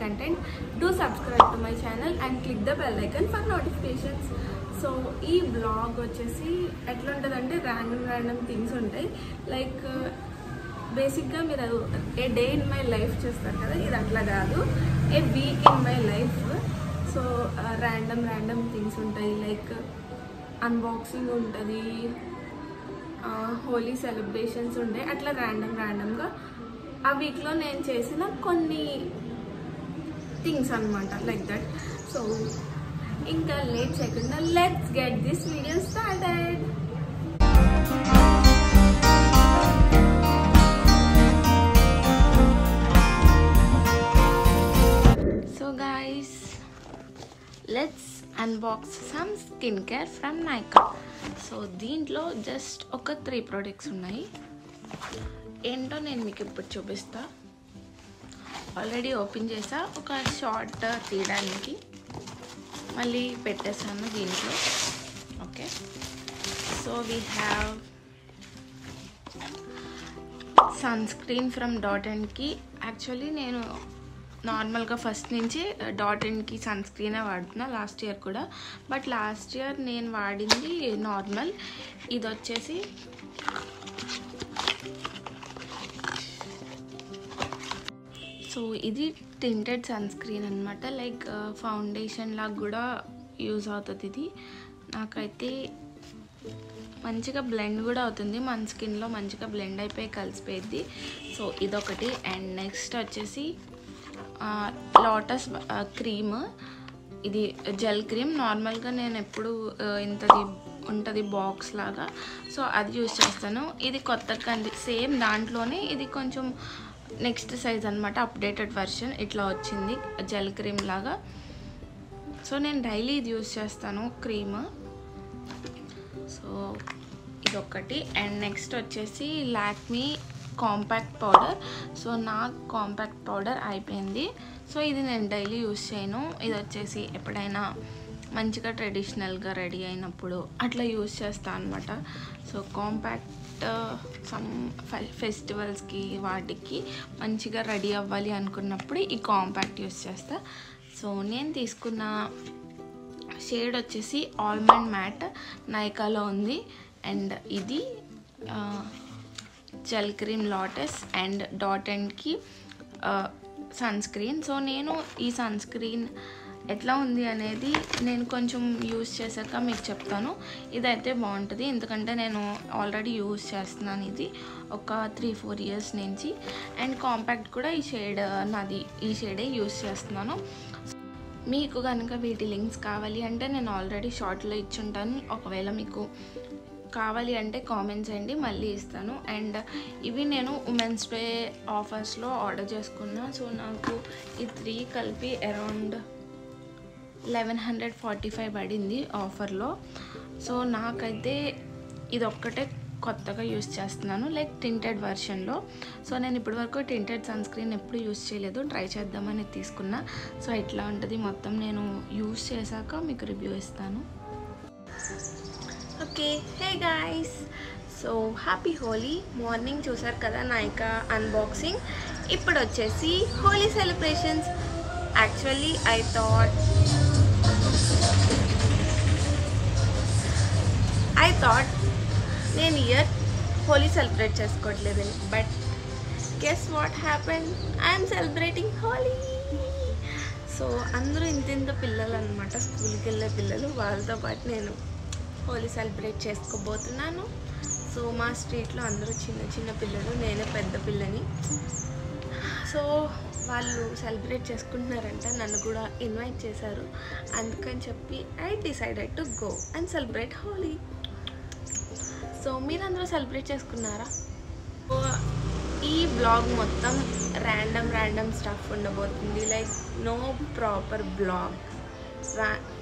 content, do subscribe to my channel and click the bell icon for notifications. So ee vlog vachesi etla untadante random things untai like basic ga meeru a day in my life chustaru kada, idi atla gaadu, a week in my life. So random things untai like unboxing untadi, holy celebrations untai, atla random ga a week lo nenu chesina konni things anamata like that. So inka late cheyakunda let's get this video started. So guys, let's unbox some skincare from Nykaa. So దీంట్లో just ఒక 3 products ఉన్నాయి. ఏంటో నేను మీకు ఇప్పుడు చూపిస్తా. Already open చేసా, ఒక షార్ట్ తీయడానికి మళ్ళీ పెట్టేసాను దీంట్లో. Okay, so we have sunscreen from Dot and Key. Actually నేను నార్మల్గా ఫస్ట్ నుంచి డాట్ అండ్ కి సన్ స్క్రీనే వాడుతున్నా, లాస్ట్ ఇయర్ కూడా. బట్ లాస్ట్ ఇయర్ నేను వాడింది నార్మల్. ఇది వచ్చేసి సో ఇది టింటెడ్ సన్ స్క్రీన్ అనమాట. లైక్ ఫౌండేషన్ లాగా కూడా యూజ్ అవుతుంది ఇది. నాకైతే మంచిగా బ్లెండ్ కూడా అవుతుంది, మన స్కిన్లో మంచిగా బ్లెండ్ అయిపోయి కలిసిపోయింది. సో ఇదొకటి. అండ్ నెక్స్ట్ వచ్చేసి లోటస్ క్రీమ్. ఇది జెల్ క్రీమ్. నార్మల్గా నేను ఎప్పుడు ఇంతది ఉంటుంది బాక్స్ లాగా, సో అది యూజ్ చేస్తాను. ఇది కొత్తగా సేమ్ దాంట్లోనే ఇది కొంచెం నెక్స్ట్ సైజ్ అనమాట, అప్డేటెడ్ వర్షన్ ఇట్లా వచ్చింది జెల్ క్రీమ్ లాగా. సో నేను డైలీ ఇది యూజ్ చేస్తాను క్రీమ్. సో ఇదొకటి. అండ్ నెక్స్ట్ వచ్చేసి లాక్మీ కాంపాక్ట్ పౌడర్. సో నాకు కాంపాక్ట్ పౌడర్ అయిపోయింది, సో ఇది నేను డైలీ యూజ్ చేయను. ఇది వచ్చేసి ఎప్పుడైనా మంచిగా ట్రెడిషనల్గా రెడీ అయినప్పుడు అట్లా యూజ్ చేస్తాను అనమాట. సో కాంపాక్ట్ సమ్ ఫెస్టివల్స్కి వాటికి మంచిగా రెడీ అవ్వాలి అనుకున్నప్పుడు ఈ కాంపాక్ట్ యూజ్ చేస్తా. సో నేను తీసుకున్న షేడ్ వచ్చేసి ఆల్మండ్ మ్యాట్, నైకాలో ఉంది. అండ్ ఇది gel cream lotus and dot అండ్కి సన్ స్క్రీన్. సో నేను ఈ సన్ స్క్రీన్ ఎట్లా ఉంది అనేది నేను కొంచెం యూజ్ చేశాక మీకు చెప్తాను. ఇదైతే బాగుంటుంది, ఎందుకంటే నేను ఆల్రెడీ యూజ్ చేస్తున్నాను ఇది ఒక 3-4 ఇయర్స్ నుంచి. అండ్ కాంపాక్ట్ కూడా ఈ షేడ్ నాది, ఈ షేడే యూజ్ చేస్తున్నాను. మీకు కనుక వీటి లింక్స్ కావాలి అంటే నేను ఆల్రెడీ షార్ట్లో ఇచ్చుంటాను. ఒకవేళ మీకు కావాలి అంటే కామెంట్స్ చేయండి, మళ్ళీ ఇస్తాను. అండ్ ఇవి నేను ఉమెన్స్ డే ఆఫర్స్లో ఆర్డర్ చేసుకున్నా. సో నాకు ఈ 3 కలిపి అరౌండ్ 1145 పడింది ఆఫర్లో. సో నాకైతే ఇది ఒక్కటే కొత్తగా యూజ్ చేస్తున్నాను, లైక్ టింటెడ్ వర్షన్లో. సో నేను ఇప్పటివరకు టింటెడ్ సన్ స్క్రీన్ ఎప్పుడు యూజ్ చేయలేదు, ట్రై చేద్దామని తీసుకున్నా. సో ఇట్లా ఉంటుంది మొత్తం. నేను యూజ్ చేశాక మీకు రివ్యూ ఇస్తాను. Okay, hey guys, so happy Holi. Morning చూసారు కదా నైకా అన్బాక్సింగ్. ఇప్పుడు వచ్చేసి Holi celebrations. Actually I thought నేను ఇయర్ హోలీ సెలబ్రేట్ చేసుకోవట్లేదని. But guess what happen, I'm celebrating Holi. So అందరూ ఇంత పిల్లలు అనమాట, స్కూల్కి వెళ్ళే పిల్లలు. వాళ్ళతో పాటు నేను హోలీ సెలబ్రేట్ చేసుకోబోతున్నాను. సో మా స్ట్రీట్లో అందరూ చిన్న పిల్లలు, నేనే పెద్ద పిల్లని. సో వాళ్ళు సెలబ్రేట్ చేసుకుంటున్నారంట, నన్ను కూడా ఇన్వైట్ చేశారు. అందుకని చెప్పి I decided to go and celebrate Holi. So మీరందరూ సెలబ్రేట్ చేసుకున్నారా? ఈ బ్లాగ్ మొత్తం ర్యాండమ్ స్టఫ్ ఉండబోతుంది. Like no proper blog,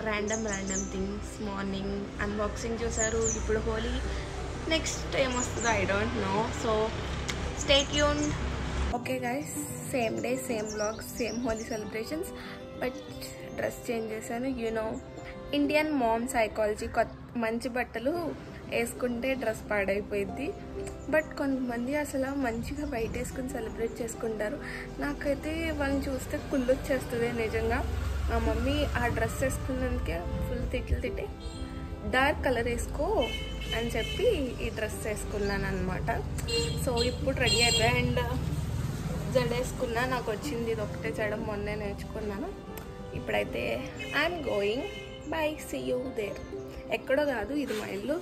random things. Morning unboxing చూసారు, ఇప్పుడు హోలీ. నెక్స్ట్ ఏమొస్తుందో I don't know. So stay tuned. Okay guys, same day same vlogs, same Holi celebrations, but dress change చేశాను. You know Indian mom psychology. మంచి బట్టలు వేసుకుంటే dress పాడైపోయింది. But కొంతమంది అసలు మంచిగా బయట వేసుకుని సెలబ్రేట్ చేసుకుంటారు. నాకైతే వాళ్ళని చూస్తే కుళ్ళు వచ్చేస్తుంది నిజంగా. మా మమ్మీ ఆ డ్రెస్ వేసుకున్నందుకే ఫుల్ తిట్టి డార్క్ కలర్ వేసుకో అని చెప్పి ఈ డ్రెస్ వేసుకున్నాను అనమాట. సో ఇప్పుడు రెడీ అయిపోయా అండ్ జడ వేసుకున్నా. నాకు వచ్చింది ఇది ఒకటే జడ, మొన్నే నేర్చుకున్నాను. ఇప్పుడైతే I'm going, bye, see you there. ఎక్కడో కాదు, ఇది మా ఇల్లు.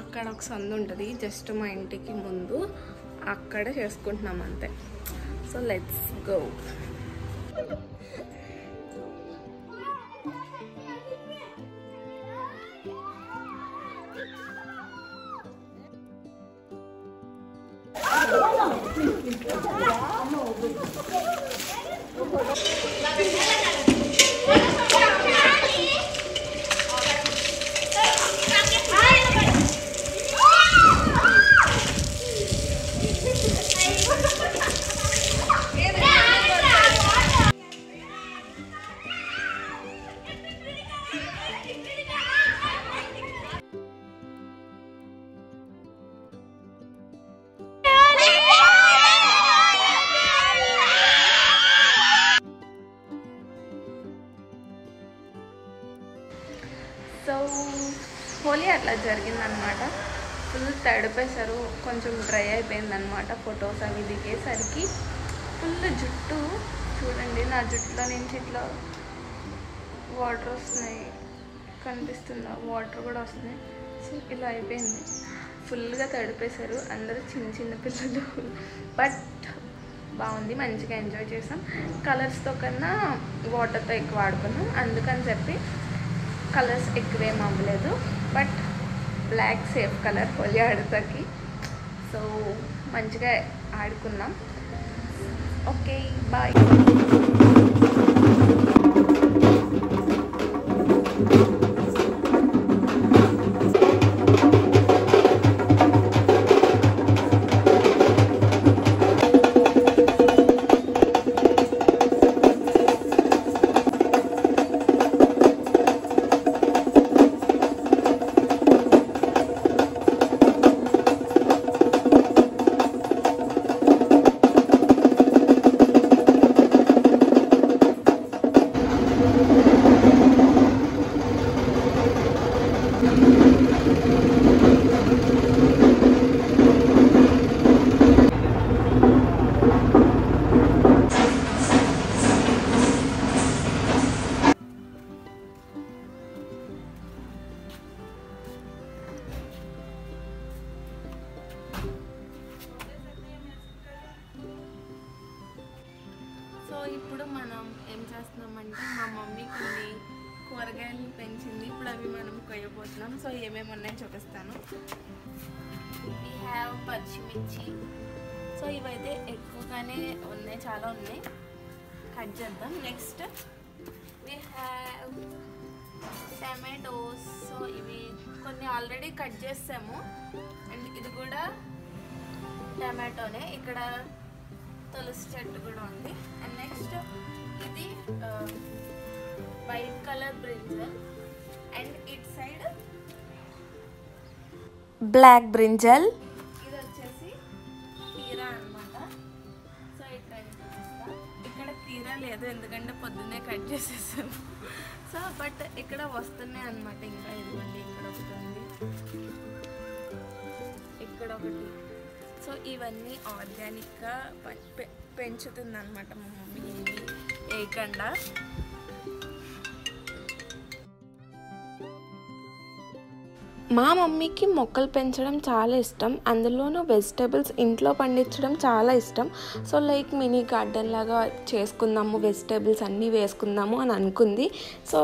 అక్కడ ఒక సందు ఉంటుంది జస్ట్ మా ఇంటికి ముందు, అక్కడ చేసుకుంటున్నాం అంతే. So let's go. So Holi అట్లా జరిగిందనమాట. ఫుల్ తడిపేశారు, కొంచెం డ్రై అయిపోయిందనమాట. ఫొటోస్ అవి దిగేసరికి ఫుల్ జుట్టు చూడండి, నా జుట్టులో నుంచి ఇట్లా వాటర్ వస్తున్నాయి, కనిపిస్తుందా? వాటర్ కూడా వస్తున్నాయి. సో ఇలా అయిపోయింది, ఫుల్గా తడిపేశారు అందరూ, చిన్న పిల్లలు. బట్ బాగుంది, మంచిగా ఎంజాయ్ చేసాం. కలర్స్తో కన్నా వాటర్తో ఎక్కువ ఆడుకున్నాం, అందుకని చెప్పి కలర్స్ ఎక్కువేం అవ్వలేదు. But black safe colour Holi ఆడతాకి. సో మంచిగా ఆడుకున్నాం. Okay, bye. సో ఇప్పుడు మనం ఏం చేస్తున్నామంటే, మా మమ్మీ కొన్ని కూరగాయలు పెంచింది, ఇప్పుడు అవి మనం కొయ్యబోతున్నాం. సో ఏమేమి ఉన్నాయో చూపిస్తాను. వీ హ్యావ్ పచ్చిమిర్చి. సో ఇవైతే ఎక్కువగానే ఉన్నాయి, చాలా ఉన్నాయి, కట్ చేద్దాం. Next we have tomatoes. So ఇవి కొన్ని ఆల్రెడీ కట్ చేసాము, అండ్ ఇది కూడా టమాటోనే. ఇక్కడ తులసి చెట్టు కూడా ఉంది. అండ్ నెక్స్ట్ ఇది white colour brinjal, and it side black brinjal. ఇది వచ్చేసి కీరా అనమాట. సో ఇక్కడ ఇక్కడ కీరా లేదు, ఎందుకంటే పొద్దున్నే కట్ చేసేసాము. సో బట్ ఇక్కడ వస్తున్నాయి అనమాట. ఇంకా ఇదిగోండి, ఇక్కడ ఒకటి ఉంది, ఇక్కడ ఒకటి. సో ఇవన్నీ ఆర్గానిక్గా పెంచుతుంది అనమాట మా మమ్మీ, ఇవి వేయకుండా. మా మమ్మీకి మొక్కలు పెంచడం చాలా ఇష్టం, అందులోనూ వెజిటేబుల్స్ ఇంట్లో పండించడం చాలా ఇష్టం. సో లైక్ మినీ గార్డెన్ లాగా చేసుకుందాము, వెజిటేబుల్స్ అన్నీ వేసుకుందాము అని అనుకుంది. సో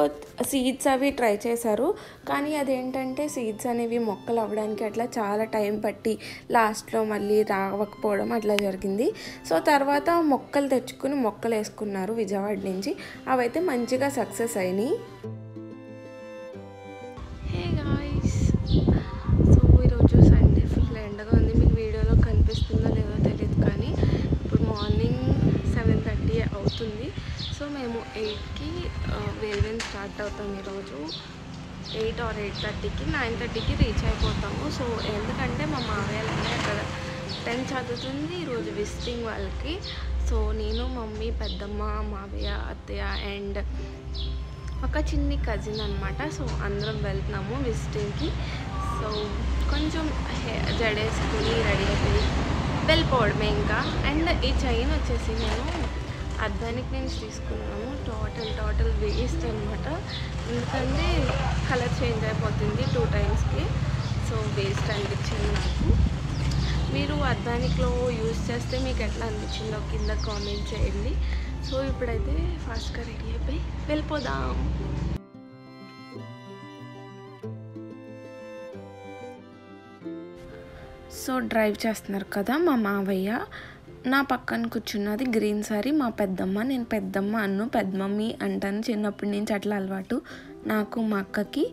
సీడ్స్ అవి ట్రై చేశారు, కానీ అదేంటంటే సీడ్స్ అనేవి మొక్కలు అవ్వడానికి అట్లా చాలా టైం పట్టి లాస్ట్లో మళ్ళీ రావకపోవడం అట్లా జరిగింది. సో తర్వాత మొక్కలు తెచ్చుకుని మొక్కలు వేసుకున్నారు విజయవాడ నుంచి, అవైతే మంచిగా సక్సెస్ అయినాయి. సో ఈరోజు సండే, ఫుల్ ఎండగా ఉంది. మీకు వీడియోలో కనిపిస్తుందో లేదో తెలియదు, కానీ ఇప్పుడు మార్నింగ్ 7:30 అవుతుంది. సో మేము 8కి వేల్వెన్ స్టార్ట్ అవుతాం ఈరోజు. 8 or 8:30కి 9:30కి రీచ్ అయిపోతాము. సో ఎందుకంటే మా మావయ్య అక్కడ 10 చదువుతుంది ఈరోజు విజిటింగ్ వాళ్ళకి. సో నేను, మమ్మీ, పెద్దమ్మ, మావయ్య, అత్తయ్య అండ్ ఒక చిన్ని కజిన్ అనమాట. సో అందరం వెళ్తున్నాము విజిటింగ్కి. సో కొంచెం జడేసుకుని రెడీ అయిపోయి వెళ్ళిపోవడమే ఇంకా. అండ్ ఈ చైన్ వచ్చేసి నేను అద్దానికి నుంచి తీసుకున్నాము. టోటల్ వేస్ట్ అనమాట, ఎందుకంటే కలర్ చేంజ్ అయిపోతుంది 2 టైమ్స్కి. సో వేస్ట్ అనిపించింది నాకు. మీరు అద్దానికిలో యూజ్ చేస్తే మీకు ఎట్లా అనిపించిందో కింద కామెంట్ చేయండి. సో ఇప్పుడైతే ఫాస్ట్గా రెడీ అయిపోయి వెళ్ళిపోదాం. సో డ్రైవ్ చేస్తున్నారు కదా మా మావయ్య. నా పక్కన కూర్చున్నది గ్రీన్ సారీ మా పెద్దమ్మ. నేను పెద్దమ్మ అన్ను, పెద్ద మమ్మీ అంటాను. చిన్నప్పటి నుంచి అట్లా అలవాటు నాకు, మా అక్కకి.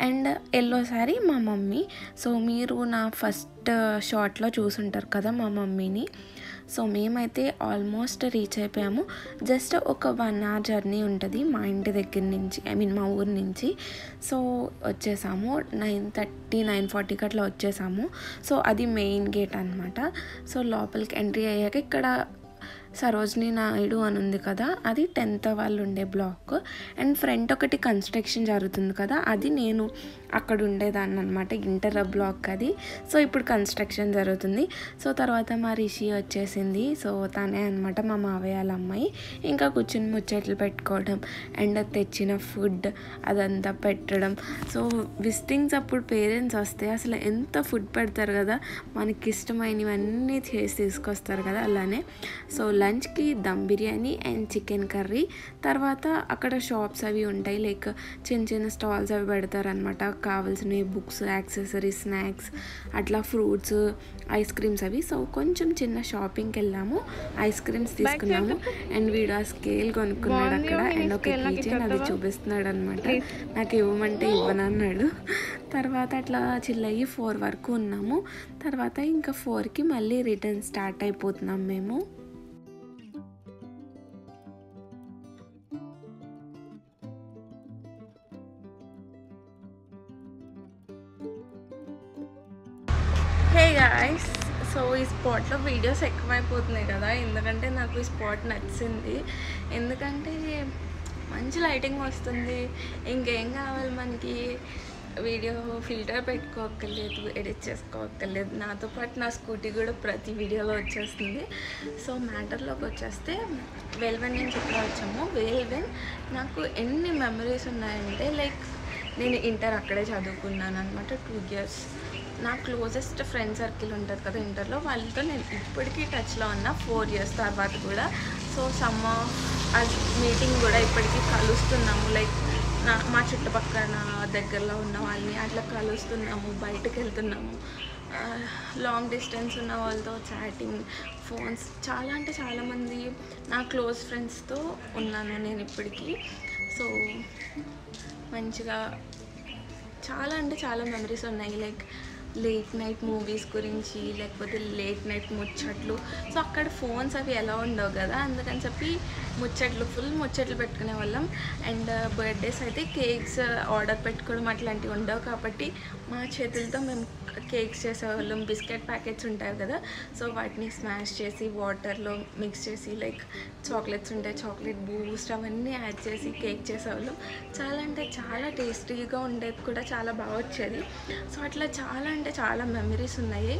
అండ్ ఎల్లో సారీ మా మమ్మీ. సో మీరు నా ఫస్ట్ షార్ట్లో చూసుంటారు కదా మా మమ్మీని. సో మేమైతే ఆల్మోస్ట్ రీచ్ అయిపోయాము. జస్ట్ ఒక 1 hour జర్నీ ఉంటుంది మా ఇంటి దగ్గర నుంచి, మా ఊరి నుంచి. సో వచ్చేసాము 9:30, 9:40కి అట్లా వచ్చేసాము. సో అది మెయిన్ గేట్ అనమాట. సో లోపలికి ఎంట్రీ అయ్యాక ఇక్కడ సరోజినీ నాయుడు అని ఉంది కదా, అది 10th వాళ్ళు ఉండే బ్లాక్. అండ్ ఫ్రంట్ ఒకటి కన్స్ట్రక్షన్ జరుగుతుంది కదా, అది నేను అక్కడ ఉండేదాన్ని అనమాట, ఇంటర్ బ్లాక్ అది. సో ఇప్పుడు కన్స్ట్రక్షన్ జరుగుతుంది. సో తర్వాత మా రిషి వచ్చేసింది. సో తనే అనమాట మా మావయ్య వాళ్ళ అమ్మాయి. ఇంకా కూర్చుని ముచ్చట్లు పెట్టుకోవడం అండ్ తెచ్చిన ఫుడ్ అదంతా పెట్టడం. సో విజిటింగ్స్ అప్పుడు పేరెంట్స్ వస్తే అసలు ఎంత ఫుడ్ పెడతారు కదా, మనకి ఇష్టమైనవన్నీ చేసి తీసుకొస్తారు కదా, అలానే. సో లంచ్కి dum biryani and chicken curry. తర్వాత అక్కడ షాప్స్ అవి ఉంటాయి, లైక్ చిన్న స్టాల్స్ అవి పెడతారనమాట, కావాల్సినవి బుక్స్, యాక్సెసరీస్, స్నాక్స్, అట్లా ఫ్రూట్స్, ఐస్ క్రీమ్స్ అవి. సో కొంచెం చిన్న షాపింగ్కి వెళ్ళాము, ఐస్ క్రీమ్స్ తీసుకున్నాము. అండ్ వీడు ఆ స్కేల్ కొనుక్కున్నాడు అక్కడ. అండ్ ఒక కిచెన్ అది చూపిస్తున్నాడు అనమాట, నాకు ఇవ్వమంటే ఇవ్వనన్నాడు. తర్వాత అట్లా చిల్లయ్యి 4 వరకు ఉన్నాము. తర్వాత ఇంకా 4కి మళ్ళీ రిటర్న్ స్టార్ట్ అయిపోతున్నాం మేము. హే గాయ్స్, సో ఈ స్పాట్లో వీడియోస్ ఎక్కువైపోతున్నాయి కదా, ఎందుకంటే నాకు ఈ స్పాట్ నచ్చింది. ఎందుకంటే మంచి లైటింగ్ వస్తుంది, ఇంకేం కావాలి మనకి, వీడియో ఫిల్టర్ పెట్టుకోక్కర్లేదు, ఎడిట్ చేసుకోక్కర్లేదు. నాతో పాటు నా స్కూటీ కూడా ప్రతి వీడియోలో వచ్చేస్తుంది. సో మ్యాటర్లోకి వచ్చేస్తే వేల్వెన్ నుంచి ఇక్కడ వచ్చాము. వేల్వెన్ నాకు ఎన్ని మెమరీస్ ఉన్నాయంటే, లైక్ నేను ఇంటర్ అక్కడే చదువుకున్నాను అనమాట 2 years. నా క్లోజెస్ట్ ఫ్రెండ్ సర్కిల్ ఉంటుంది కదా ఇంటర్లో, వాళ్ళతో నేను ఇప్పటికీ టచ్లో ఉన్న 4 years తర్వాత కూడా. సో మీటింగ్ కూడా ఇప్పటికీ కలుస్తున్నాము, లైక్ మా చుట్టుపక్కల దగ్గరలో ఉన్న వాళ్ళని అట్లా కలుస్తున్నాము, బయటకు వెళ్తున్నాము. లాంగ్ డిస్టెన్స్ ఉన్న వాళ్ళతో చాటింగ్, ఫోన్స్, చాలా అంటే చాలామంది నా క్లోజ్ ఫ్రెండ్స్తో ఉన్నాను నేను ఇప్పటికీ. సో మంచిగా చాలా అంటే చాలా మెమరీస్ ఉన్నాయి, లైక్ లేట్ నైట్ మూవీస్ గురించి, లేకపోతే లేట్ నైట్ ముచ్చట్లు. సో అక్కడ ఫోన్స్ అవి ఎలా ఉండవు కదా, అందుకని చెప్పి ఫుల్ ముచ్చట్లు పెట్టుకునే వాళ్ళం. అండ్ బర్త్డేస్ అయితే కేక్స్ ఆర్డర్ పెట్టుకోవడం అట్లాంటివి ఉండవు కాబట్టి మా చేతులతో మేము కేక్స్ చేసేవాళ్ళం. బిస్కెట్ ప్యాకెట్స్ ఉంటాయి కదా, సో వాటిని స్మాష్ చేసి వాటర్లో మిక్స్ చేసి, లైక్ చాక్లెట్స్ ఉంటాయి, చాక్లెట్ బూస్ట్ అవన్నీ యాడ్ చేసి కేక్ చేసేవాళ్ళం. చాలా అంటే చాలా టేస్టీగా ఉండేది కూడా, చాలా బాగా వచ్చేది. సో అట్లా చాలా అంటే చాలా మెమరీస్ ఉన్నాయి.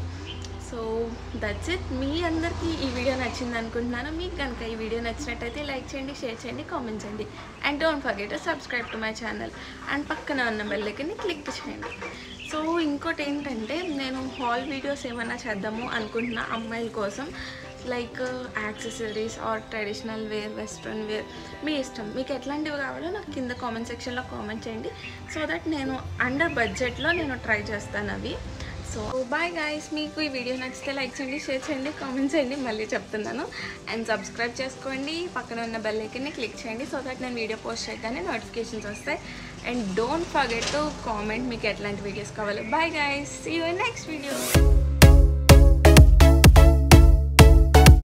So that's it. మీ అందరికీ ఈ వీడియో నచ్చింది అనుకుంటున్నాను. మీకు కనుక ఈ వీడియో నచ్చినట్టయితే లైక్ చేయండి, షేర్ చేయండి, కామెంట్ చేయండి. And don't forget to subscribe to my channel. And పక్కన ఉన్న బెల్ ఐకాన్ని క్లిక్ చేయండి. సో ఇంకోటి ఏంటంటే, నేను హాల్ వీడియోస్ ఏమైనా చేద్దాము అనుకుంటున్నా అమ్మాయిల కోసం, like accessories or traditional wear, western wear, మీ ఇష్టం. మీకు ఎట్లాంటివి కావాలో నాకు కింద కామెంట్ సెక్షన్లో కామెంట్ చేయండి. సో దట్ నేను అండర్ బడ్జెట్లో నేను ట్రై చేస్తాను అవి. సో బాయ్ గాయ్స్, మీకు ఈ వీడియో నచ్చితే లైక్ చేయండి, షేర్ చేయండి, కామెంట్ చేయండి, మళ్ళీ చెప్తున్నాను. అండ్ సబ్స్క్రైబ్ చేసుకోండి, పక్కన ఉన్న బెల్ ఐకాన్ని క్లిక్ చేయండి, సో దట్ నేను వీడియో పోస్ట్ చేయగానే నోటిఫికేషన్స్ వస్తాయి. And don't forget to comment మీకు ఎట్లాంటి వీడియోస్ కావాలో. Bye guys, see you in next video.